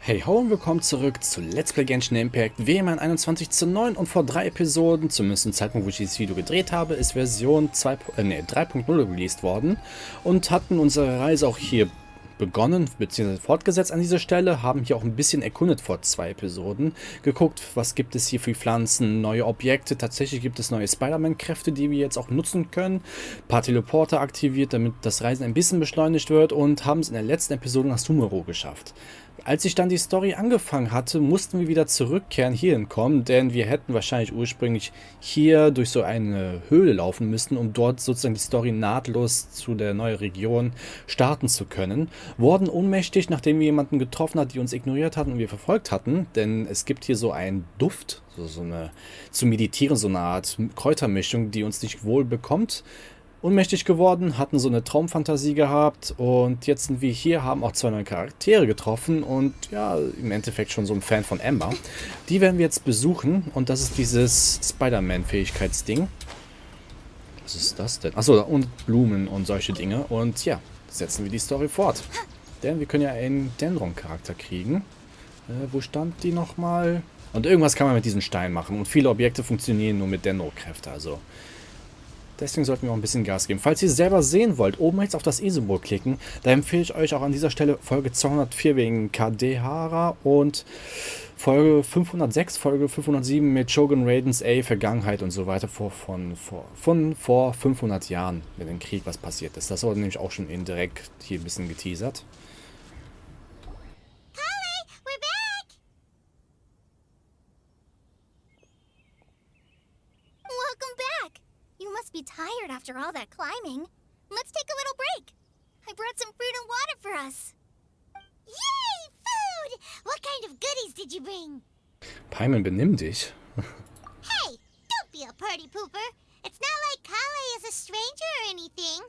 Hey ho und willkommen zurück zu Let's Play Genshin Impact WM 21:9 und vor 3 Episoden, zumindest zum Zeitpunkt, wo ich dieses Video gedreht habe, ist Version 3.0 released worden und hatten unsere Reise auch hier begonnen bzw. fortgesetzt an dieser Stelle, haben hier auch ein bisschen erkundet vor 2 Episoden, geguckt, was gibt es hier für Pflanzen, neue Objekte, tatsächlich gibt es neue Spider-Man-Kräfte, die wir jetzt auch nutzen können, ein paar Teleporter aktiviert, damit das Reisen ein bisschen beschleunigt wird und haben es in der letzten Episode nach Sumeru geschafft. Als ich dann die Story angefangen hatte, mussten wir wieder zurückkehren, hierhin kommen, denn wir hätten wahrscheinlich ursprünglich hier durch so eine Höhle laufen müssen, um dort sozusagen die Story nahtlos zu der neuen Region starten zu können. Wurden ohnmächtig, nachdem wir jemanden getroffen hatten, die uns ignoriert hatten und wir verfolgt hatten, denn es gibt hier so einen Duft, so eine zu meditieren, so eine Art Kräutermischung, die uns nicht wohl bekommt. Ohnmächtig geworden, hatten so eine Traumfantasie gehabt und jetzt sind wir hier, haben auch 2 neue Charaktere getroffen und ja, im Endeffekt schon so ein Fan von Amber. Die werden wir jetzt besuchen und das ist dieses Spider-Man-Fähigkeitsding. Was ist das denn? Achso, und Blumen und solche Dinge und ja, setzen wir die Story fort. Denn wir können ja einen Dendron-Charakter kriegen. Wo stand die nochmal? Und irgendwas kann man mit diesen Steinen machen und viele Objekte funktionieren nur mit Dendro-Kräfte, also... Deswegen sollten wir auch ein bisschen Gas geben. Falls ihr es selber sehen wollt, oben rechts auf das E-Symbol klicken. Da empfehle ich euch auch an dieser Stelle Folge 204 wegen Tighnari und Folge 506, Folge 507 mit Shogun Raidens A, Vergangenheit und so weiter von vor 500 Jahren, wenn im Krieg was passiert ist. Das wurde nämlich auch schon indirekt hier ein bisschen geteasert. Be tired after all that climbing. Let's take a little break. I brought some fruit and water for us. Yay! Food! What kind of goodies did you bring? Paimon, benimm dich. Hey! Don't be a party pooper. It's not like Collei is a stranger or anything.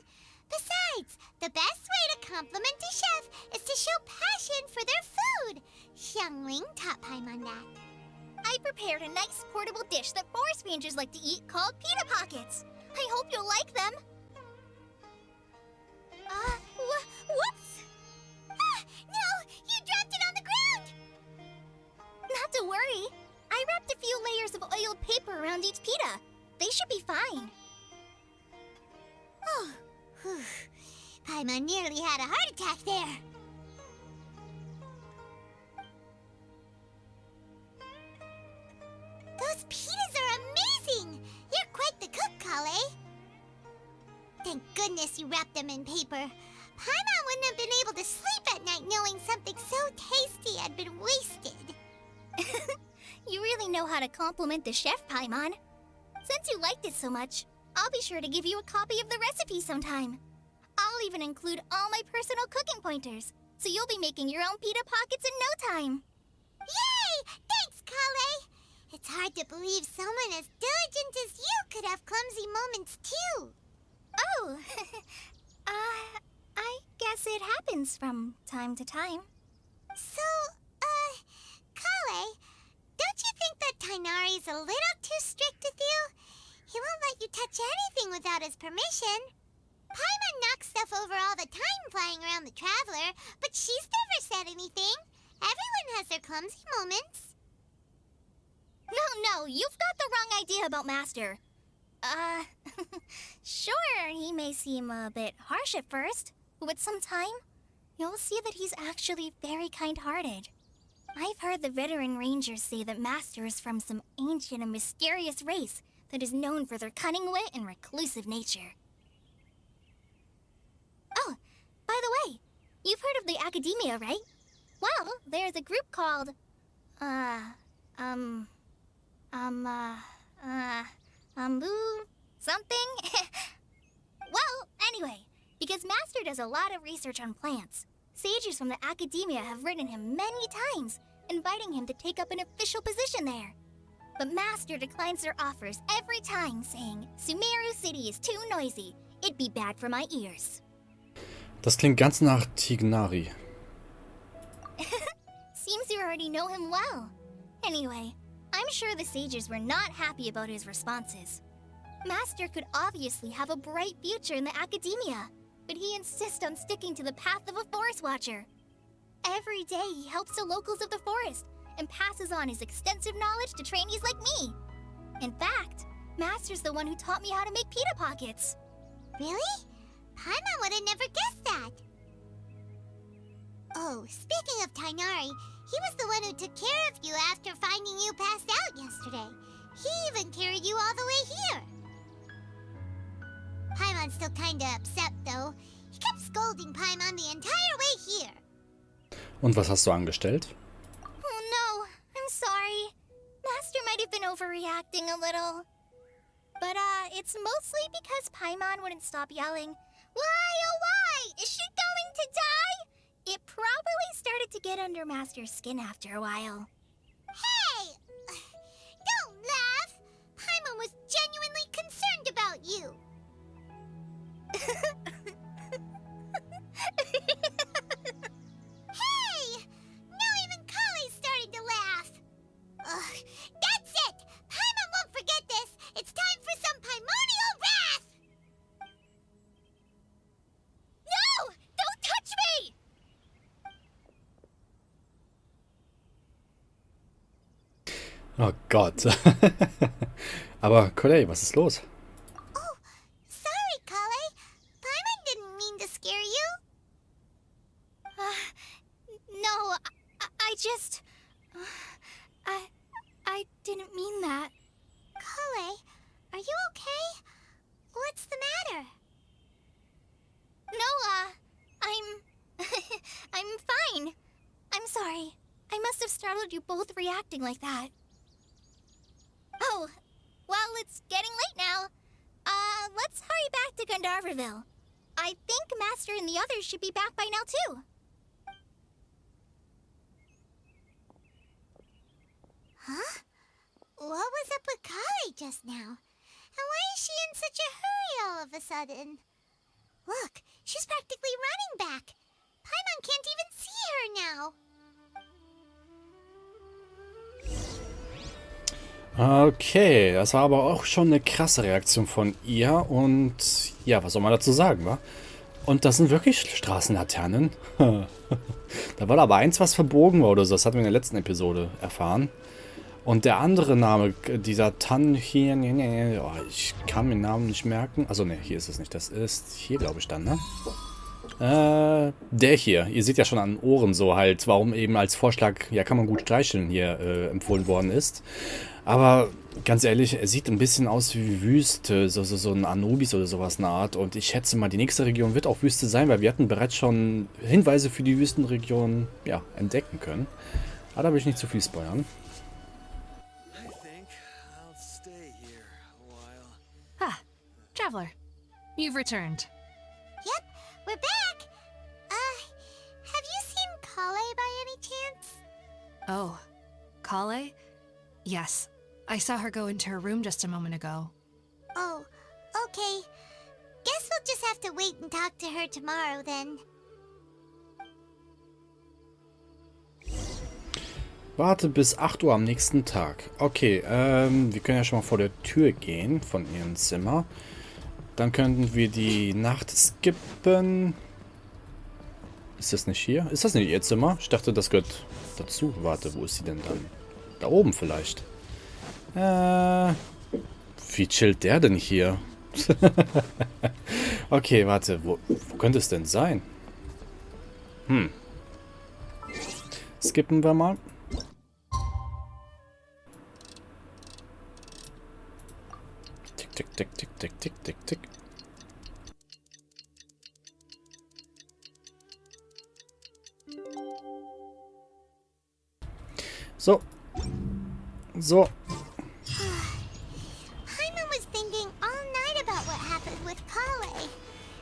Besides, the best way to compliment a chef is to show passion for their food. Xiangling taught Paimon that. I prepared a nice portable dish that forest rangers like to eat called pita pockets. I hope you'll like them. Whoops! Ah, no! You dropped it on the ground! Not to worry. I wrapped a few layers of oiled paper around each pita. They should be fine. Oh, whew. Paimon nearly had a heart attack there. Those pitas are amazing! You're quite the cook, Collei. Thank goodness you wrapped them in paper. Paimon wouldn't have been able to sleep at night knowing something so tasty had been wasted. You really know how to compliment the chef, Paimon. Since you liked it so much, I'll be sure to give you a copy of the recipe sometime. I'll even include all my personal cooking pointers, so you'll be making your own pita pockets in no time. Yay! Thanks, Collei! It's hard to believe someone as diligent as you could have clumsy moments, too. Oh, I guess it happens from time to time. So, Collei, don't you think that Tighnari's a little too strict with you? He won't let you touch anything without his permission. Paimon knocks stuff over all the time flying around the Traveler, but she's never said anything. Everyone has their clumsy moments. No, you've got the wrong idea about Master. Sure, he may seem a bit harsh at first, but with some time, you'll see that he's actually very kind-hearted. I've heard the veteran rangers say that Master is from some ancient and mysterious race that is known for their cunning wit and reclusive nature. Oh, by the way, you've heard of the Academia, right? Well, there's a group called, something? Well, anyway, because Master does a lot of research on plants, sages from the Academia have written him many times, inviting him to take up an official position there. But Master declines their offers every time, saying, Sumeru City is too noisy. It'd be bad for my ears. Das klingt ganz nach Tighnari. Seems you already know him well. Anyway, I'm sure the sages were not happy about his responses. Master could obviously have a bright future in the Academia, but he insists on sticking to the path of a Forest Watcher. Every day he helps the locals of the forest and passes on his extensive knowledge to trainees like me. In fact, Master's the one who taught me how to make pita pockets. Really? Paimon would have never guessed that. Oh, speaking of Tighnari, he was the one who took care of you after finding you passed out yesterday. He even carried you all the way here. Paimon's still kinda upset, though. He kept scolding Paimon the entire way here. Und was hast du angestellt? Oh no, I'm sorry. Master might have been overreacting a little. But, it's mostly because Paimon wouldn't stop yelling, "Why, oh why? Is she going to die?" It probably started to get under Master's skin after a while. Hey! Don't laugh! Paimon was genuinely concerned about you. Hey! Now even Collei's starting to laugh. Ugh, that's it! Paimon won't forget this! It's time for some Paimonial wrath! No! Don't touch me! Oh Gott. Aber Collei, was ist los? Oh, sorry, Collei. Paimon didn't mean to scare you. No, I just... I didn't mean that. Collei, are you okay? What's the matter? No, I'm... I'm fine. I'm sorry. I must have startled you both reacting like that. Oh, well, it's getting late now. Let's hurry back to Gandharville. I think Master and the others should be back by now, too. Huh? What was up with Collei just now? And why is she in such a hurry all of a sudden? Look, she's practically running back. Paimon can't even see her now. Okay, das war aber auch schon eine krasse Reaktion von ihr und ja, was soll man dazu sagen, wa? Und das sind wirklich Straßenlaternen. Da war aber eins, was verbogen war oder so, das hatten wir in der letzten Episode erfahren. Und der andere Name, dieser Tan hier, oh, ich kann mir den Namen nicht merken. Also ne, hier ist es nicht, das ist hier, glaube ich, dann, ne? Der hier, ihr seht ja schon an den Ohren so halt, warum eben als Vorschlag, ja, kann man gut streicheln, hier empfohlen worden ist. Aber ganz ehrlich, er sieht ein bisschen aus wie Wüste, so ein Anubis oder sowas in der Art. Und ich schätze mal, die nächste Region wird auch Wüste sein, weil wir hatten bereits schon Hinweise für die Wüstenregion, ja, entdecken können. Aber da will ich nicht zu viel spoilern. Ah, Traveler, you've returned. Yep, we're back. Have you seen Collei by any chance? Oh, Collei? Yes, I saw her go into her room just a moment ago. Oh, okay. Guess we'll just have to wait and talk to her tomorrow then. Warte bis 8 Uhr am nächsten Tag. Okay, wir können ja schon mal vor der Tür gehen von ihrem Zimmer. Dann könnten wir die Nacht skippen. Ist das nicht hier? Ist das nicht ihr Zimmer? Ich dachte, das gehört dazu. Warte, wo ist sie denn dann? Da oben vielleicht. Wie chillt der denn hier? Okay, warte. Wo könnte es denn sein? Skippen wir mal. Tick, tick, tick, tick, tick, tick, tick, tick. So. So. Paimon was thinking all night about what happened with Collei,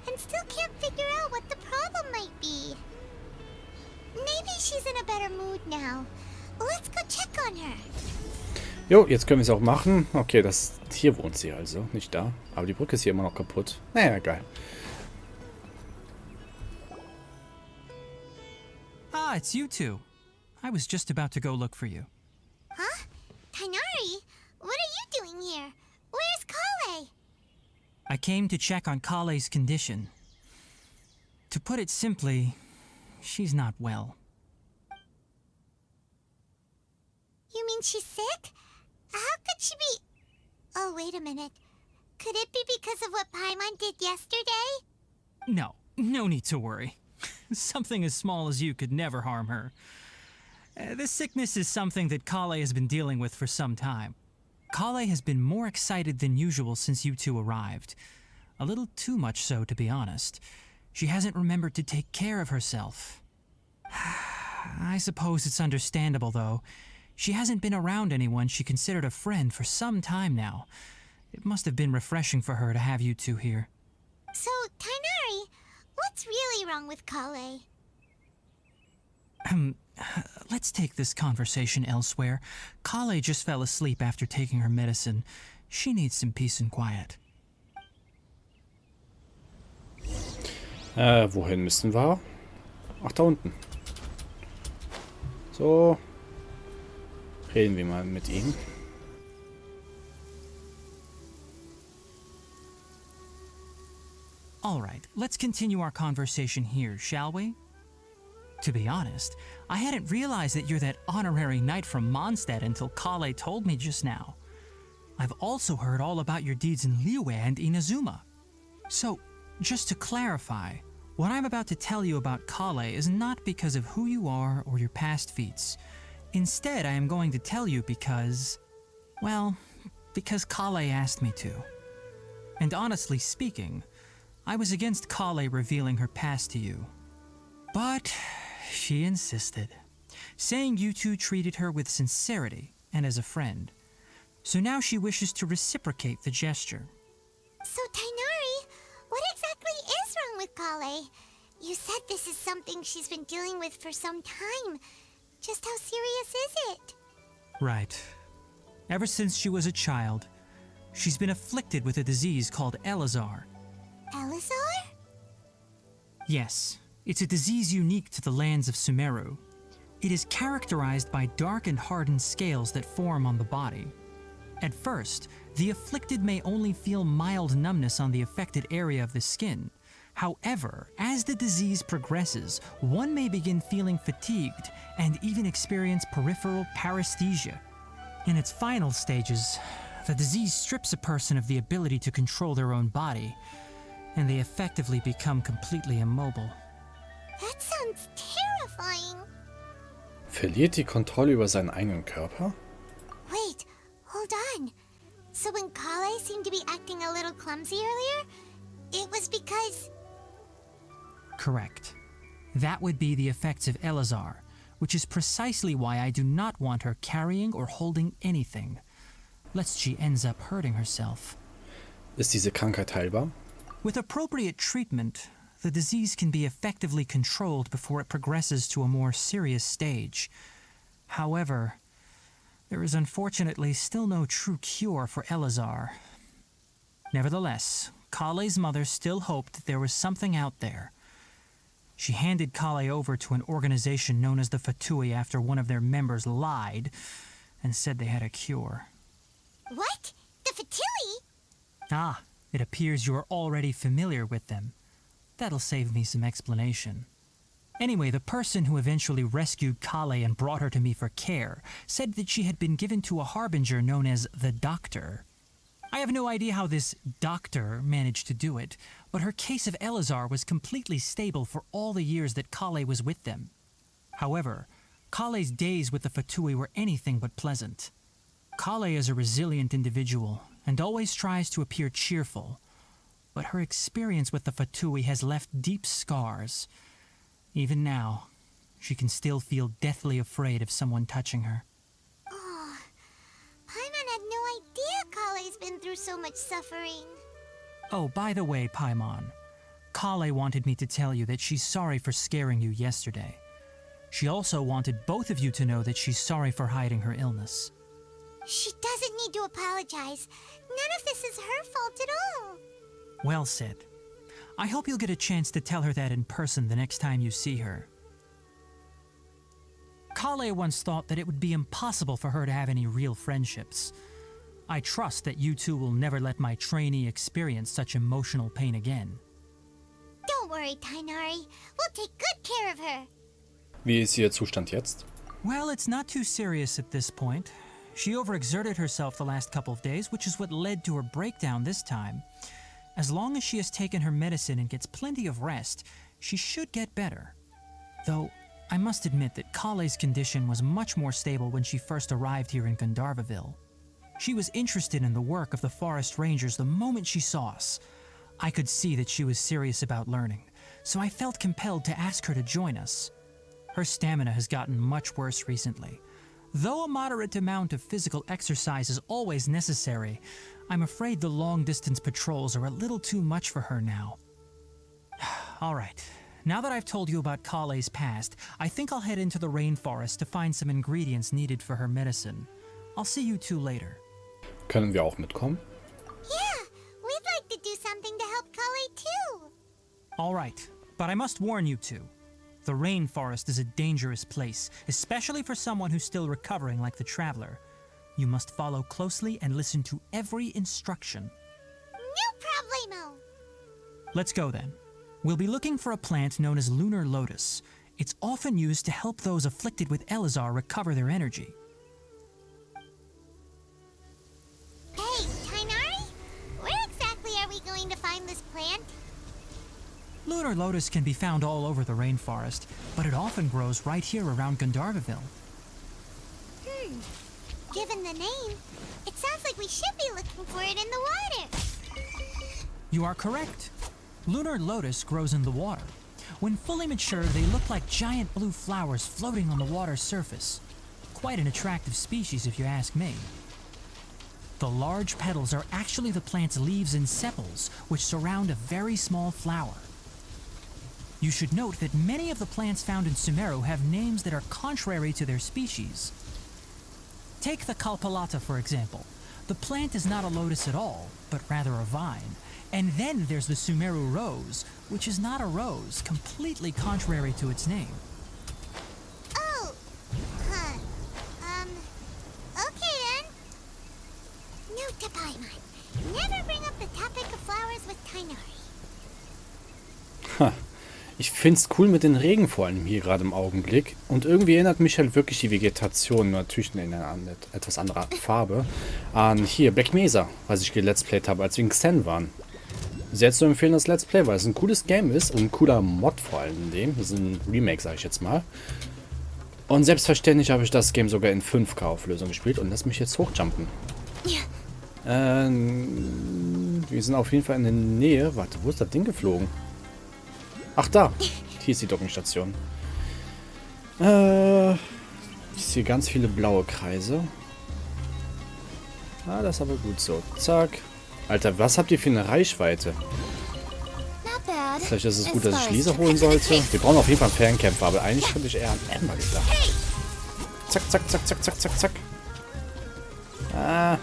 and still can't figure out what the problem might be. Maybe she's in a better mood now. Let's go check on her. Jo, jetzt können wir es auch machen. Okay, hier wohnt sie also, nicht da. Aber die Brücke ist hier immer noch kaputt. Naja, geil. Ah, it's you two. I was just about to go look for you. Huh? Tighnari? What are you doing here? Where's Collei? I came to check on Collei's condition. To put it simply, she's not well. mean she's sick? How could she be... Oh, wait a minute. Could it be because of what Paimon did yesterday? No, no need to worry. Something as small as you could never harm her. This sickness is something that Collei has been dealing with for some time. Collei has been more excited than usual since you two arrived. A little too much so, to be honest. She hasn't remembered to take care of herself. I suppose it's understandable, though. She hasn't been around anyone she considered a friend for some time now. It must have been refreshing for her to have you two here. So, Tighnari, what's really wrong with Collei? Let's take this conversation elsewhere. Collei just fell asleep after taking her medicine. She needs some peace and quiet. Wohin müssen wir? Ach, da unten. So. Reden wir mal mit ihm. Alright, let's continue our conversation here, shall we? To be honest, I hadn't realized that you're that honorary knight from Mondstadt until Collei told me just now. I've also heard all about your deeds in Liyue and Inazuma. So, just to clarify, what I'm about to tell you about Collei is not because of who you are or your past feats. Instead, I am going to tell you because... well, because Collei asked me to. And honestly speaking, I was against Collei revealing her past to you. But she insisted, saying you two treated her with sincerity and as a friend. So now she wishes to reciprocate the gesture. So, Tighnari, what exactly is wrong with Collei? You said this is something she's been dealing with for some time. Just how serious is it? Right. Ever since she was a child, she's been afflicted with a disease called Elazar. Elazar? Yes, it's a disease unique to the lands of Sumeru. It is characterized by dark and hardened scales that form on the body. At first, the afflicted may only feel mild numbness on the affected area of the skin. However, as the disease progresses, one may begin feeling fatigued and even experience peripheral paresthesia. In its final stages, the disease strips a person of the ability to control their own body, and they effectively become completely immobile. That sounds terrifying. Verliert die Kontrolle über seinen eigenen Körper? Wait, hold on. So when Collei seemed to be acting a little clumsy earlier, it was because... Correct. That would be the effects of Elazar, which is precisely why I do not want her carrying or holding anything, lest she ends up hurting herself. Ist diese Krankheit heilbar? With appropriate treatment, the disease can be effectively controlled before it progresses to a more serious stage. However, there is unfortunately still no true cure for Elazar. Nevertheless, Collei's mother still hoped that there was something out there. She handed Collei over to an organization known as the Fatui after one of their members lied and said they had a cure. What? The Fatui? Ah, it appears you're already familiar with them. That'll save me some explanation. Anyway, the person who eventually rescued Collei and brought her to me for care said that she had been given to a harbinger known as the Doctor. I have no idea how this doctor managed to do it, but her case of Elazar was completely stable for all the years that Collei was with them. However, Collei's days with the Fatui were anything but pleasant. Collei is a resilient individual and always tries to appear cheerful, but her experience with the Fatui has left deep scars. Even now, she can still feel deathly afraid of someone touching her. Oh, Paimon had no idea Collei's been through so much suffering. Oh, by the way, Paimon, Collei wanted me to tell you that she's sorry for scaring you yesterday. She also wanted both of you to know that she's sorry for hiding her illness. She doesn't need to apologize. None of this is her fault at all. Well said. I hope you'll get a chance to tell her that in person the next time you see her. Collei once thought that it would be impossible for her to have any real friendships. I trust that you two will never let my trainee experience such emotional pain again. Don't worry, Tighnari. We'll take good care of her. Wie ist ihr Zustand jetzt? Well, it's not too serious at this point. She overexerted herself the last couple of days, which is what led to her breakdown this time. As long as she has taken her medicine and gets plenty of rest, she should get better. Though, I must admit that Collei's condition was much more stable when she first arrived here in Gandharvaville. She was interested in the work of the forest rangers the moment she saw us. I could see that she was serious about learning, so I felt compelled to ask her to join us. Her stamina has gotten much worse recently. Though a moderate amount of physical exercise is always necessary, I'm afraid the long-distance patrols are a little too much for her now. All right, now that I've told you about Collei's past, I think I'll head into the rainforest to find some ingredients needed for her medicine. I'll see you two later. Können wir auch mitkommen? Yeah, we'd like to do something to help Collei too. All right, but I must warn you two. The rainforest is a dangerous place, especially for someone who's still recovering like the traveler. You must follow closely and listen to every instruction. No problemo. Let's go then. We'll be looking for a plant known as lunar lotus. It's often used to help those afflicted with Elazar recover their energy. Hey, Tighnari, where exactly are we going to find this plant? Lunar lotus can be found all over the rainforest, but it often grows right here around Gandharvaville. Given the name, it sounds like we should be looking for it in the water. You are correct. Lunar lotus grows in the water. When fully mature, they look like giant blue flowers floating on the water's surface. Quite an attractive species if you ask me. The large petals are actually the plant's leaves and sepals, which surround a very small flower. You should note that many of the plants found in Sumeru have names that are contrary to their species. Take the Kalpalata, for example. The plant is not a lotus at all, but rather a vine. And then there's the Sumeru rose, which is not a rose, completely contrary to its name. Oh, huh. Okay then. Note to Paimon. Never bring up the topic of flowers with Tighnari. Ha. Ich finde es cool mit den Regen vor allem hier gerade im Augenblick. Und irgendwie erinnert mich halt wirklich die Vegetation, natürlich in einer etwas anderer Farbe, an hier Black Mesa, was ich geletsplayt habe, als wir in Xen waren. Sehr zu empfehlen, das Let's Play, weil es ein cooles Game ist und ein cooler Mod vor allem in dem. Das ist ein Remake, sage ich jetzt mal. Und selbstverständlich habe ich das Game sogar in 5K-Auflösung gespielt und lass mich jetzt hochjumpen. Wir sind auf jeden Fall in der Nähe. Warte, wo ist das Ding geflogen? Ach, da. Hier ist die Dockingstation. Ich sehe ganz viele blaue Kreise. Ah, das ist aber gut so. Zack. Alter, was habt ihr für eine Reichweite? Vielleicht ist es gut, dass ich Lisa holen sollte. Wir brauchen auf jeden Fall einen Fernkämpfer, aber eigentlich hätte ich eher an Ember gedacht. Zack, zack, zack, zack, zack, zack, zack. Ah.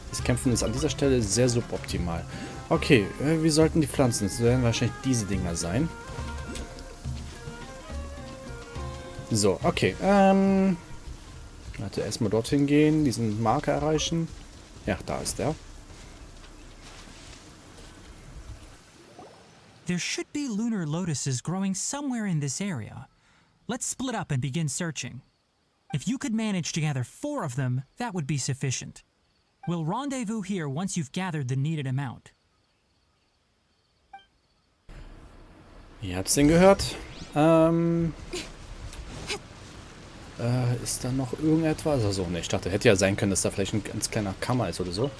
Das Kämpfen ist an dieser Stelle sehr suboptimal. Okay, wie sollten die Pflanzen? Das werden wahrscheinlich diese Dinger sein. So, okay. Warte, erstmal dorthin gehen, diesen Marker erreichen. Ja, da ist der. There should be lunar lotuses growing somewhere in this area. Let's split up and begin searching. If you could manage to gather 4 of them, that would be sufficient. We'll rendezvous here once you've gathered the needed amount. Ihr habt's den gehört. Ist da noch irgendetwas? Also, ne, ich dachte, hätte ja sein können, dass da vielleicht ein ganz kleiner Kammer ist oder so.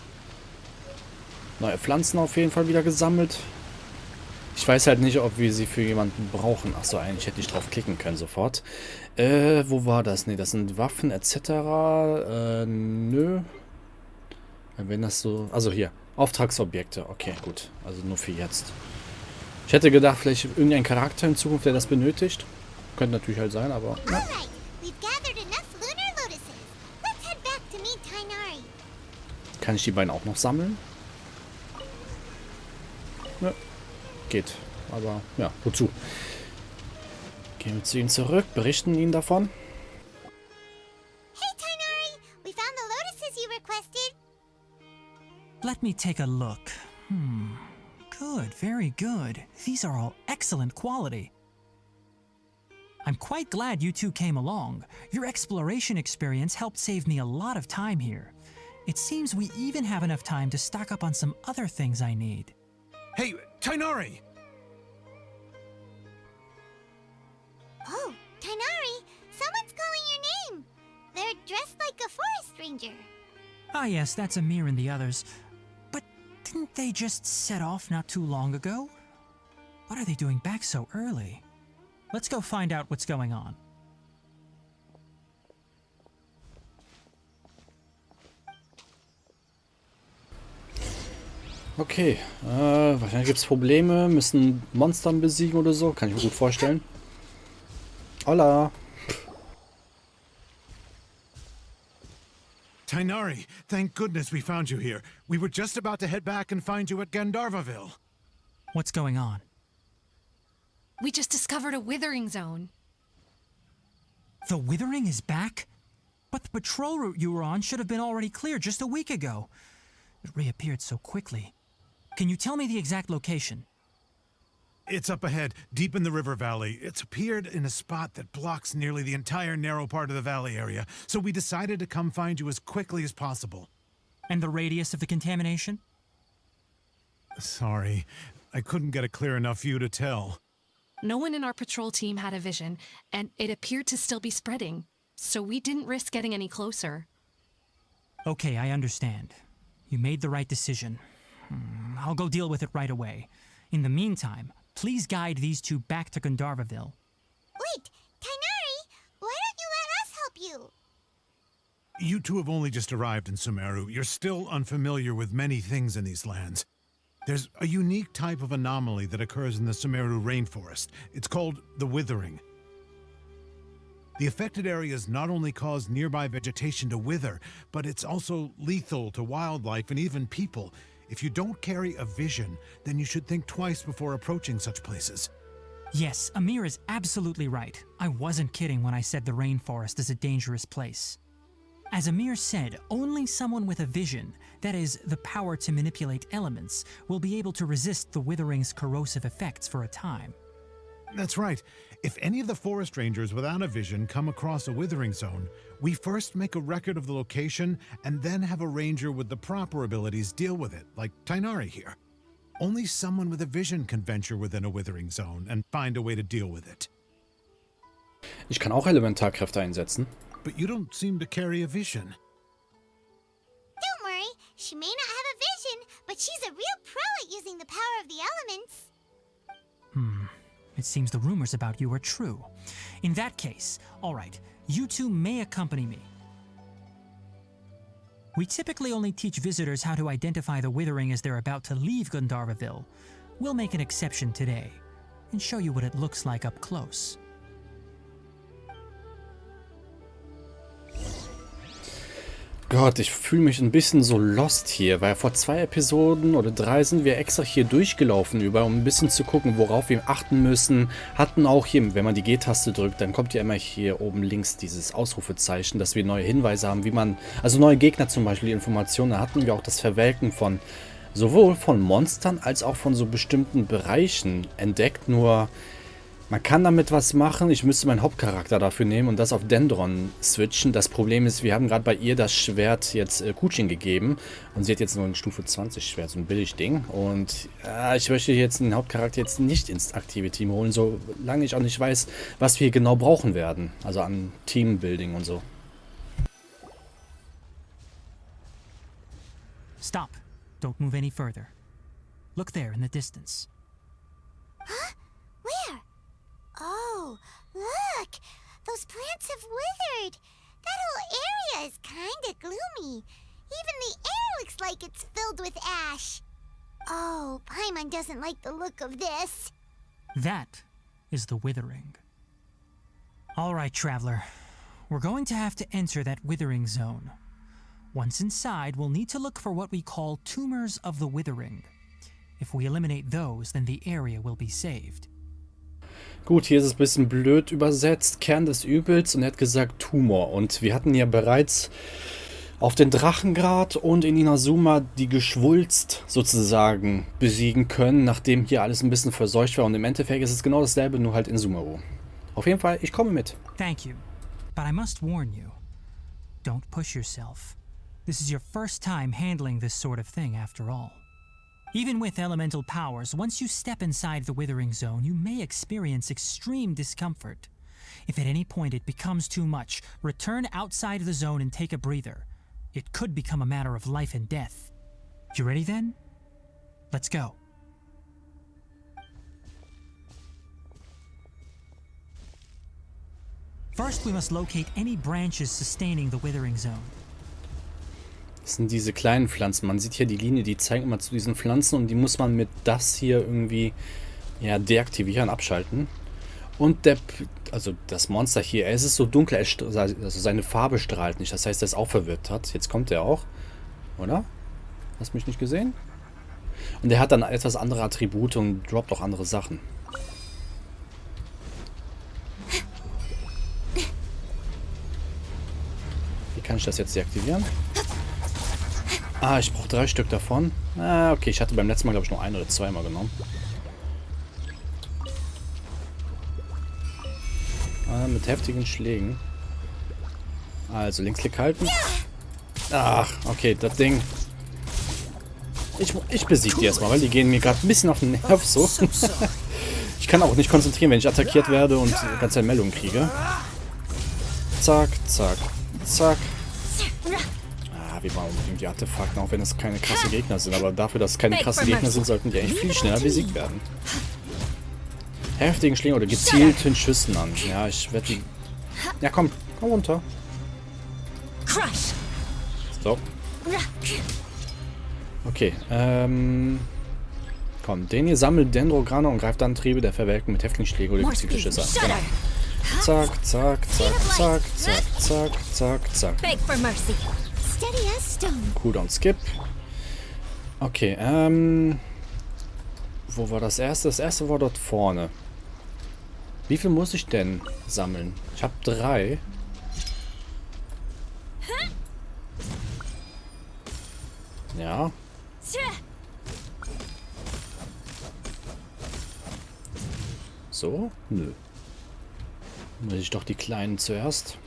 Neue Pflanzen auf jeden Fall wieder gesammelt. Ich weiß halt nicht, ob wir sie für jemanden brauchen. Achso, eigentlich hätte ich drauf klicken können sofort. Wo war das? Ne, das sind Waffen etc. Nö. Wenn das so... Also hier, Auftragsobjekte. Okay, gut. Also nur für jetzt. Ich hätte gedacht, vielleicht irgendein Charakter in Zukunft, der das benötigt. Könnte natürlich halt sein, aber... Ja. Kann ich die beiden auch noch sammeln? Ja, geht. Aber ja, wozu? Gehen wir zu ihnen zurück, berichten ihnen davon. Hey Tighnari, we found the lotuses you requested. Let me take a look. Good, very good. These are all excellent quality. I'm quite glad you two came along. Your exploration experience helped save me a lot of time here. It seems we even have enough time to stock up on some other things I need. Hey, Tighnari! Oh, Tighnari, someone's calling your name. They're dressed like a forest ranger. Ah yes, that's Amir and the others. But didn't they just set off not too long ago? What are they doing back so early? Let's go find out what's going on. Okay, wahrscheinlich gibt es Probleme, müssen Monstern besiegen oder so, kann ich mir gut vorstellen. Hola! Tighnari, thank goodness we found you here. We were just about to head back and find you at Gandharvaville. What's going on? We just discovered a withering zone. The Withering is back? But the patrol route you were on should have been already clear just a week ago. It reappeared so quickly. Can you tell me the exact location? It's up ahead, deep in the river valley. It's appeared in a spot that blocks nearly the entire narrow part of the valley area, so we decided to come find you as quickly as possible. And the radius of the contamination? Sorry, I couldn't get a clear enough view to tell. No one in our patrol team had a vision, and it appeared to still be spreading, so we didn't risk getting any closer. Okay, I understand. You made the right decision. I'll go deal with it right away. In the meantime, please guide these two back to Gandharvaville. Wait, Tighnari, why don't you let us help you? You two have only just arrived in Sumeru. You're still unfamiliar with many things in these lands. There's a unique type of anomaly that occurs in the Sumeru rainforest. It's called the Withering. The affected areas not only cause nearby vegetation to wither, but it's also lethal to wildlife and even people. If you don't carry a vision, then you should think twice before approaching such places. Yes, Amir is absolutely right. I wasn't kidding when I said the rainforest is a dangerous place. As Amir said, only someone with a vision, that is, the power to manipulate elements, will be able to resist the Withering's corrosive effects for a time. That's right. If any of the forest rangers without a vision come across a withering zone, we first make a record of the location and then have a ranger with the proper abilities deal with it, like Tighnari here. Only someone with a vision can venture within a withering zone and find a way to deal with it. Ich kann auch Elementarkräfte einsetzen. But you don't seem to carry a vision. Don't worry, she may not have a vision, but she's a real pro at using the power of the elements. It seems the rumors about you are true. In that case, all right, you two may accompany me. We typically only teach visitors how to identify the Withering as they're about to leave Gandharvaville. We'll make an exception today and show you what it looks like up close. Gott, ich fühle mich ein bisschen so lost hier, weil vor 2 Episoden oder 3 sind wir extra hier durchgelaufen um ein bisschen zu gucken, worauf wir achten müssen. Hatten auch hier, wenn man die G-Taste drückt, dann kommt ja immer hier oben links dieses Ausrufezeichen, dass wir neue Hinweise haben, wie man, also neue Gegner zum Beispiel, die Informationen. Da hatten wir auch das Verwelken von, sowohl von Monstern als auch von so bestimmten Bereichen entdeckt, nur man kann damit was machen. Ich müsste meinen Hauptcharakter dafür nehmen und das auf Dendron switchen. Das Problem ist, wir haben gerade bei ihr das Schwert jetzt Kuchin gegeben. Und sie hat jetzt nur ein Stufe 20 Schwert, so ein Billigding. Und ich möchte jetzt den Hauptcharakter jetzt nicht ins aktive Team holen, solange ich auch nicht weiß, was wir genau brauchen werden. Also an Teambuilding und so. Stop. Don't move any further. Look there in the distance. Huh? Where? Oh, look! Those plants have withered! That whole area is kinda gloomy. Even the air looks like it's filled with ash. Oh, Paimon doesn't like the look of this. That is the Withering. All right, traveler. We're going to have to enter that Withering zone. Once inside, we'll need to look for what we call tumors of the Withering. If we eliminate those, then the area will be saved. Gut, hier ist es ein bisschen blöd übersetzt, Kern des Übels, und er hat gesagt Tumor. Und wir hatten ja bereits auf den Drachengrad und in Inazuma die Geschwulst sozusagen besiegen können, nachdem hier alles ein bisschen verseucht war. Und im Endeffekt ist es genau dasselbe, nur halt in Sumeru. Auf jeden Fall, ich komme mit. Thank you. But I must warn you. Don't push yourself. This is your first time handling this sort of thing after all. Even with elemental powers, once you step inside the withering zone, you may experience extreme discomfort. If at any point it becomes too much, return outside the zone and take a breather. It could become a matter of life and death. You ready then? Let's go. First, we must locate any branches sustaining the withering zone. Das sind diese kleinen Pflanzen. Man sieht hier die Linie, die zeigt immer zu diesen Pflanzen und die muss man mit das hier irgendwie ja, deaktivieren, abschalten. Und also das Monster hier, es ist so dunkel, also seine Farbe strahlt nicht. Das heißt, er ist auch verwirrt hat. Jetzt kommt er auch, oder? Hast du mich nicht gesehen? Und er hat dann etwas andere Attribute und droppt auch andere Sachen. Wie kann ich das jetzt deaktivieren? Ah, ich brauche 3 Stück davon. Ah, okay, ich hatte beim letzten Mal, glaube ich, nur 1 oder 2 Mal genommen. Ah, mit heftigen Schlägen. Also, Linksklick halten. Ach, okay, das Ding. Ich besiege die erstmal, weil die gehen mir gerade ein bisschen auf den Nerv so. Ich kann auch nicht konzentrieren, wenn ich attackiert werde und die ganze Zeit Meldungen kriege. Zack, zack, zack. Wir brauchen unbedingt die Artefakte, auch wenn es keine krassen Gegner sind. Aber dafür, dass es keine krassen Gegner sind, sollten die eigentlich viel schneller besiegt werden. Heftigen Schlägen oder gezielten Schüssen an. Ja, ich werde die... Ja, komm runter. So. Okay, komm, den hier sammelt Dendrograne und greift dann Triebe der Verwelkungen mit heftigen Schlägen oder gezielte Schüsse an. Genau. Zack, zack, zack, zack, zack, zack, zack, zack. Cooldown Skip. Okay, wo war das erste? Das erste war dort vorne. Wie viel muss ich denn sammeln? Ich habe 3. Ja. So? Nö. Muss ich doch die kleinen zuerst.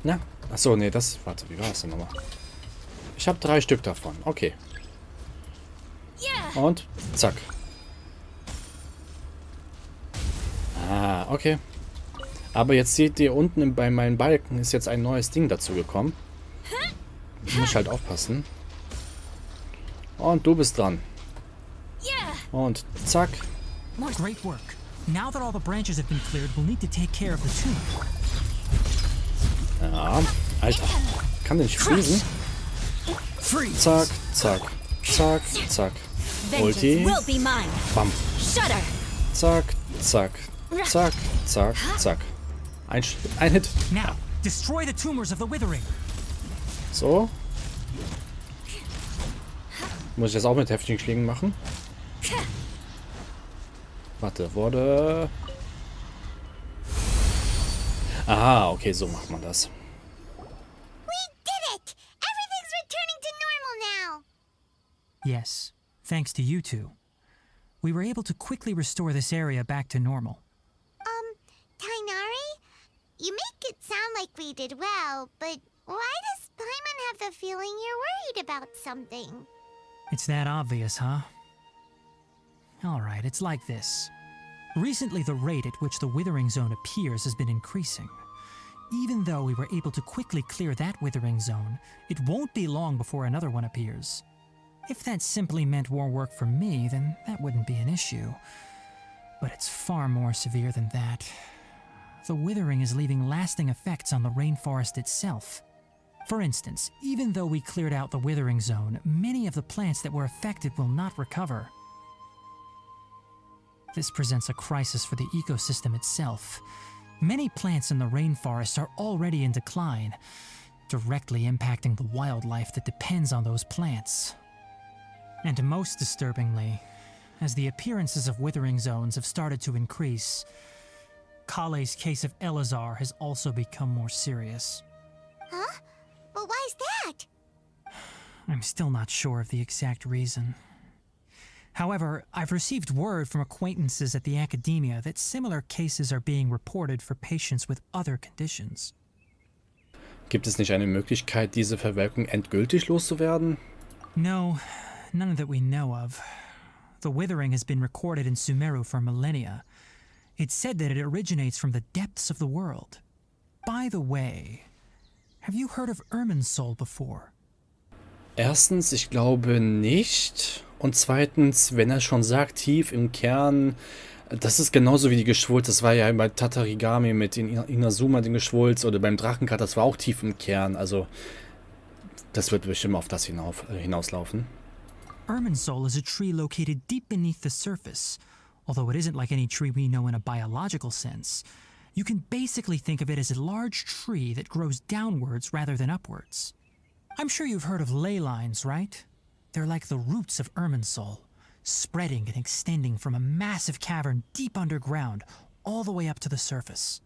Na? Achso, nee, das... Warte, wie war das denn nochmal? Ich habe 3 Stück davon. Okay. Und zack. Ah, okay. Aber jetzt seht ihr unten bei meinen Balken ist jetzt ein neues Ding dazu gekommen. Muss ich halt aufpassen. Und du bist dran. Und zack. Great work. Now that all the branches have been cleared, we'll need to take care of the tumor. Ja, Alter. Kann der nicht friesen? Zack, zack, zack, zack. Ulti. Bam. Zack, zack, zack, zack, zack. Ein Hit. Now, destroy the tumors of the withering. So. Muss ich das auch mit heftigen Schlägen machen? Warte, wurde... Ah, okay, so macht man das. We did it! Everything's returning to normal now! Yes, thanks to you two. We were able to quickly restore this area back to normal. Tighnari? You make it sound like we did well, but why does Paimon have the feeling you're worried about something? It's that obvious, huh? Alright, it's like this. Recently, the rate at which the withering zone appears has been increasing. Even though we were able to quickly clear that withering zone, it won't be long before another one appears. If that simply meant more work for me, then that wouldn't be an issue. But it's far more severe than that. The withering is leaving lasting effects on the rainforest itself. For instance, even though we cleared out the withering zone, many of the plants that were affected will not recover. This presents a crisis for the ecosystem itself. Many plants in the rainforest are already in decline, directly impacting the wildlife that depends on those plants. And most disturbingly, as the appearances of withering zones have started to increase, Collei's case of Elazar has also become more serious. Huh? But why's that? I'm still not sure of the exact reason. However, I've received word from acquaintances at the academia that similar cases are being reported for patients with other conditions. Gibt es nicht eine Möglichkeit, diese Verwelkung endgültig loszuwerden? No, none that we know of. The withering has been recorded in Sumeru for millennia. It's said that it originates from the depths of the world. By the way, have you heard of Irminsul before? Erstens, ich glaube nicht. Und zweitens, wenn er schon sagt, tief im Kern, das ist genauso wie die Geschwulst. Das war ja bei Tatarigami mit Inazuma den Geschwulst oder beim Drachenkat, das war auch tief im Kern. Also, das wird bestimmt auf das hinauslaufen. Irminsul is a tree located deep beneath the surface. Although it isn't like any tree we know in a biological sense. You can basically think of it as a large tree that grows downwards rather than upwards. I'm sure you've heard of ley lines, right? They're like the roots of Irminsul, spreading and extending from a massive cavern deep underground all the way up to the surface.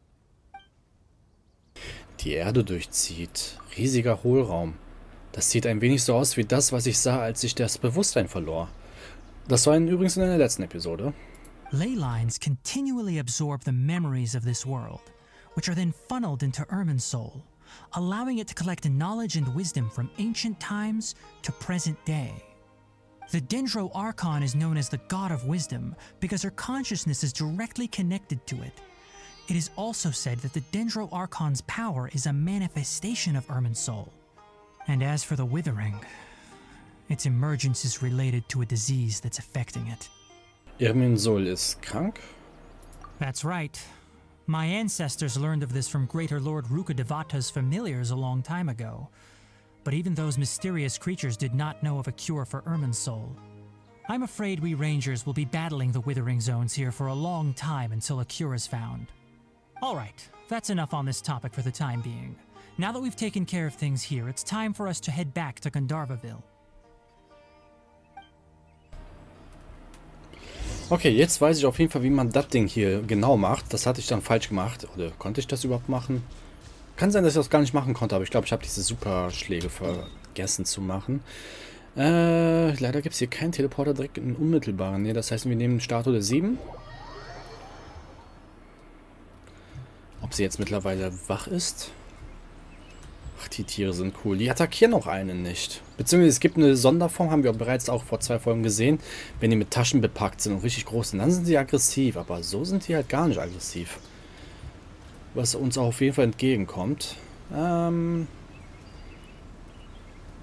Die Erde durchzieht. Riesiger Hohlraum. Das sieht ein wenig so aus wie das, was ich sah, als ich das Bewusstsein verlor. Das war übrigens in der letzten Episode. Ley lines continually absorb the memories of this world, which are then funneled into Irminsul, allowing it to collect knowledge and wisdom from ancient times to present day. The Dendro Archon is known as the God of Wisdom because her consciousness is directly connected to it. It is also said that the Dendro Archon's power is a manifestation of Irminsul. And as for the Withering, its emergence is related to a disease that's affecting it. Irminsul ist krank? That's right. My ancestors learned of this from Greater Lord Rukkhadevata's familiars a long time ago. But even those mysterious creatures did not know of a cure for Irminsul. I'm afraid we Rangers will be battling the Withering Zones here for a long time until a cure is found. Alright, that's enough on this topic for the time being. Now that we've taken care of things here, it's time for us to head back to Gandharvaville. Okay, jetzt weiß ich auf jeden Fall, wie man das Ding hier genau macht. Das hatte ich dann falsch gemacht. Oder konnte ich das überhaupt machen? Kann sein, dass ich das gar nicht machen konnte, aber ich glaube, ich habe diese Superschläge vergessen zu machen. Leider gibt es hier keinen Teleporter direkt in unmittelbaren. Nee, das heißt, wir nehmen Statue der 7. Ob sie jetzt mittlerweile wach ist? Ach, die Tiere sind cool. Die attackieren auch einen nicht. Beziehungsweise es gibt eine Sonderform, haben wir bereits auch vor 2 Folgen gesehen. Wenn die mit Taschen bepackt sind und richtig groß sind, dann sind sie aggressiv. Aber so sind die halt gar nicht aggressiv. Was uns auch auf jeden Fall entgegenkommt.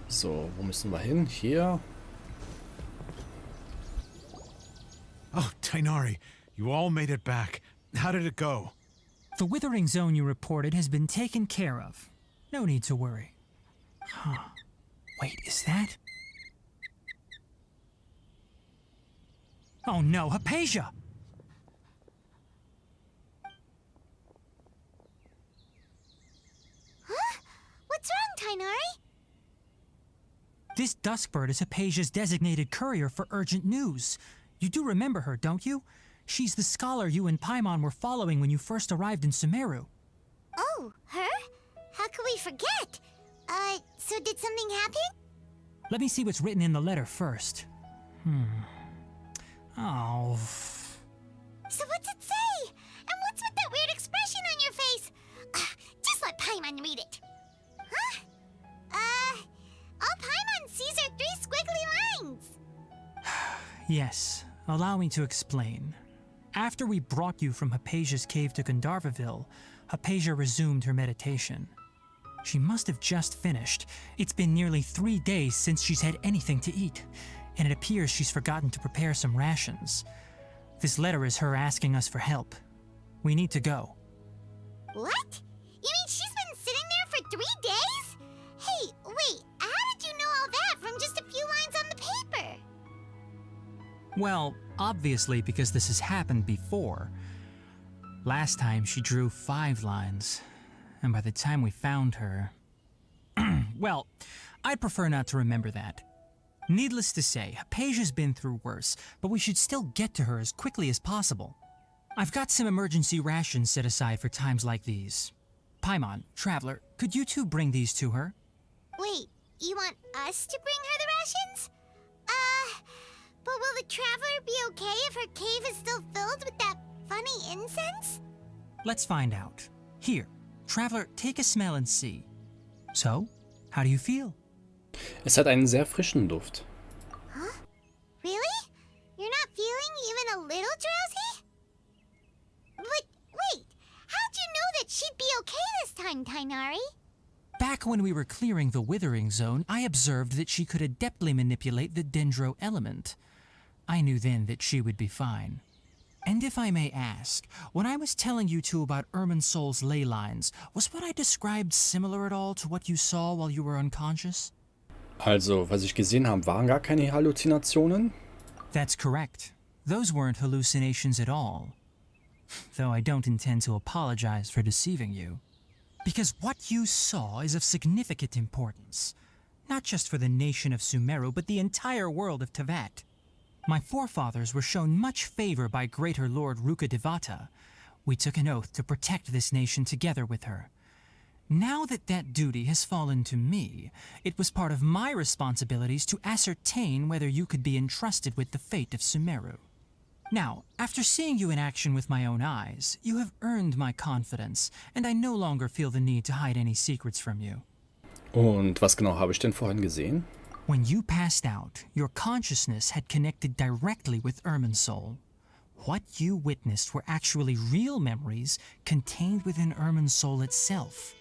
So, wo müssen wir hin? Hier. Oh, Tighnari, you all made it back. How did it go? The Withering Zone you reported has been taken care of. No need to worry. Huh. Wait, is that? Oh no, Hypatia! Huh? What's wrong, Tighnari? This Duskbird is Hypatia's designated courier for urgent news. You do remember her, don't you? She's the scholar you and Paimon were following when you first arrived in Sumeru. Oh, her? How could we forget? So did something happen? Let me see what's written in the letter first. Oh. So what's it say? And what's with that weird expression on your face? Just let Paimon read it. Huh? All Paimon sees are 3 squiggly lines. Yes, allow me to explain. After we brought you from Hypatia's cave to Gandharvaville, Hypatia resumed her meditation. She must have just finished. It's been nearly 3 days since she's had anything to eat, and it appears she's forgotten to prepare some rations. This letter is her asking us for help. We need to go. What? You mean she's been sitting there for 3 days? Hey, wait, how did you know all that from just a few lines on the paper? Well, obviously because this has happened before. Last time she drew 5 lines, and by the time we found her... Well, I'd prefer not to remember that. Needless to say, Hypatia's been through worse, but we should still get to her as quickly as possible. I've got some emergency rations set aside for times like these. Paimon, Traveler, could you two bring these to her? Wait, you want us to bring her the rations? But will the traveler be okay if her cave is still filled with that funny incense? Let's find out. Here, traveler, take a smell and see. So, how do you feel? Es hat einen sehr frischen Duft. Huh? Really? You're not feeling even a little drowsy? But wait, how'd you know that she'd be okay this time, Tighnari? Back when we were clearing the withering zone, I observed that she could adeptly manipulate the dendro element. I knew then that she would be fine. And if I may ask, when I was telling you two about Irminsul's ley lines, was what I described similar at all to what you saw while you were unconscious? Also, was ich gesehen habe, waren gar keine Halluzinationen? That's correct. Those weren't hallucinations at all. Though I don't intend to apologize for deceiving you. Because what you saw is of significant importance. Not just for the nation of Sumeru, but the entire world of Teyvat. My forefathers were shown much favor by Greater Lord Rukkhadevata. We took an oath to protect this nation together with her. Now that that duty has fallen to me, it was part of my responsibilities to ascertain whether you could be entrusted with the fate of Sumeru. Now, after seeing you in action with my own eyes, you have earned my confidence, and I no longer feel the need to hide any secrets from you. Und was genau habe ich denn vorhin gesehen? When you passed out, your consciousness had connected directly with Irminsul. What you witnessed were actually real memories contained within Irminsul itself.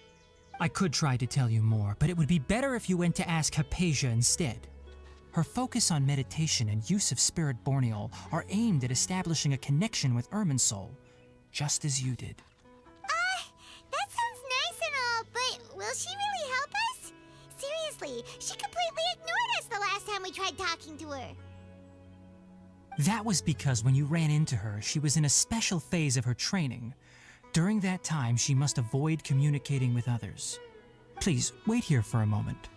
I could try to tell you more, but it would be better if you went to ask Hypatia instead. Her focus on meditation and use of Spirit Borneol are aimed at establishing a connection with Irminsul, just as you did. That sounds nice and all, but will she really help us? Seriously, she completely ignored us the last time we tried talking to her. That was because when you ran into her, she was in a special phase of her training. During that time, she must avoid communicating with others. Please, wait here for a moment.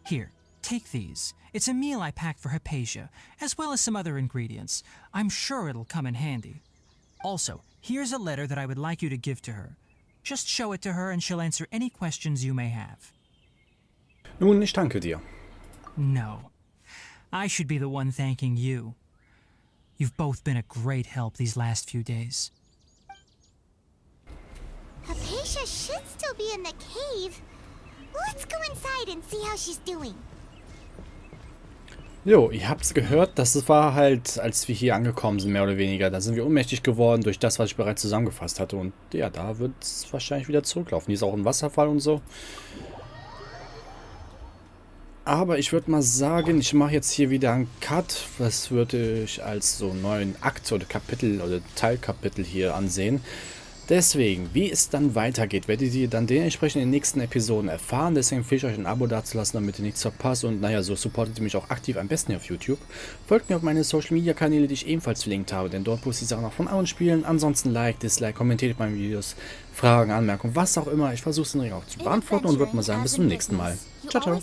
Here, take these. It's a meal I packed for Hypatia, as well as some other ingredients. I'm sure it'll come in handy. Also, here's a letter that I would like you to give to her. Just show it to her and she'll answer any questions you may have. Nun, ich danke dir. No. I should be the one thanking you. You've both been a great help these last few days. Hypatia should still be in the cave. Let's go inside and see how she's doing. Jo, ihr habt's gehört, das war halt, als wir hier angekommen sind, mehr oder weniger. Da sind wir ohnmächtig geworden durch das, was ich bereits zusammengefasst hatte. Und ja, da wird es wahrscheinlich wieder zurücklaufen. Hier ist auch ein Wasserfall und so. Aber ich würde mal sagen, ich mache jetzt hier wieder einen Cut. Das würde ich als so neuen Akt oder Kapitel oder Teilkapitel hier ansehen. Deswegen, wie es dann weitergeht, werdet ihr dann dementsprechend in den nächsten Episoden erfahren. Deswegen empfehle ich euch ein Abo dazulassen, damit ihr nichts verpasst. Und naja, so supportet ihr mich auch aktiv am besten hier auf YouTube. Folgt mir auf meine Social Media Kanäle, die ich ebenfalls verlinkt habe, denn dort poste ich Sachen auch von anderen Spielen. Ansonsten Like, Dislike, kommentiert meine Videos, Fragen, Anmerkungen, was auch immer. Ich versuche es natürlich auch zu beantworten und würde mal sagen, bis zum nächsten Mal. Ciao, ciao.